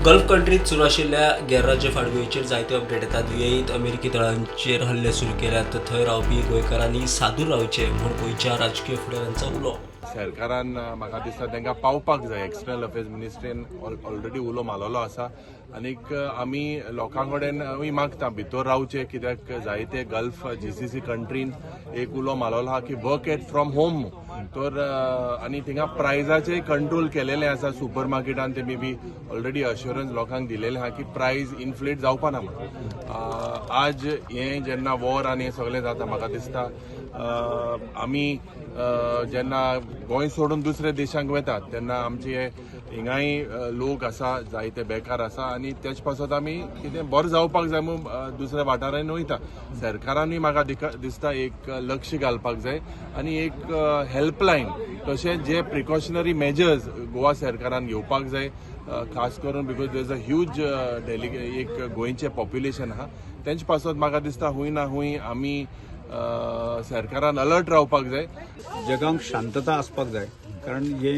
Gulf कंट्रीत सुरू आशिल्ल्या गैरराज्य फाटभुंयेचेर जायते अपडेट येतात. युएईत अमेरिकी तळांचेर हल्ले सुरू केल्यात. थंय रावपी गोंयकारांनी सादूर रावचे म्हूण गोंयच्या राजकीय फुडाऱ्यांचो उलो. सरकारान म्हाका दिसता तांकां पावपाक जाय. एक्सटर्नल अफेर्स मिनिस्ट्रीन ऑलरेडी उलो मारलेलो आसा आनीक आमी लोकां कडेन मागता भितर रावचे, कित्याक जायते गल्फ जीसीसी कंट्रीन एक उलो मारलेलो आहा की वर्क एट फ्रॉम होम. तर आनी थिंगा प्रायजाचेय कंट्रोल केलेले आसा. सुपर मार्केटान ते मे बी ऑलरेडी अश्युरन्स लोकांक दिलेले आहा की प्रायज इन्फ्लेट जावपा ना म्हणून. आज हें जेन्ना वॉर आनी हें सगळें जाता म्हाका दिसता आमी जेन्ना गोंय सोडून दुसऱ्या देशांक वेतात तेन्ना आमचे हिंगाय लोक आसा, जायते बेकार आसा आनी तेच पासत आमी कितें बरें जावपाक जाय म्हूण दुसऱ्या वाठारांनी वयता. सरकारानूय म्हाका दिसता एक लक्ष घालपाक जाय आनी एक हेल्पलायन तशेंच जे प्रिकॉशनरी मेजर्स गोवा सरकारान घेवपाक जाय. खास करून because there is a huge एक गोंयचें पॉप्युलेशन आहा. तेंच पासत म्हाका दिसता हूंय ना हूंय आमी सरकारान अलर्ट रावपाक जाय. जगांक शांतता आसपाक जाय, कारण हे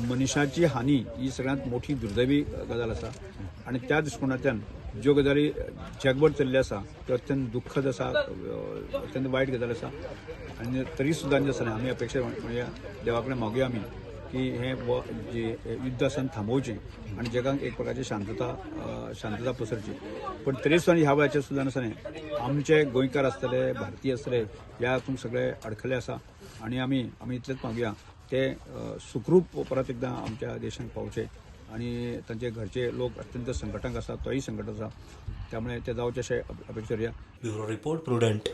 मनशाची हानी ही सगळ्यांत मोठी दुर्दैवी गजाल आसा आनी त्या दृश्टिकोनांतल्यान ज्यो गजाली जगभर चल्ल्यो आसा त्यो अत्यंत दुख्खद आसा, अत्यंत वायट गजाल आसा. आनी तरी सुद्दां जे आसा आमी अपेक्षा म्हणया देवा कडेन मागुया आमी की हे जे युद्ध आसा थांबोवची आनी जगांक एक प्रकारची शांतता पसरची. पण तरी सुद्दां ह्या वेळाचेर सुद्दां आसा आमचे गोंयकार आसतले, भारतीय आसतले, ह्या हातूंत सगळे अडखले आसा आनी आमी इतलेंच मागुया ते सुखरूप परत एकदां आमच्या देशांत पावचे आनी तांचे घरचे लोक अत्यंत संकटांत आसा, तोय संकट आसा, त्यामुळे ते जावचे अशें अपेक्षा करूया. Bureau report prudent.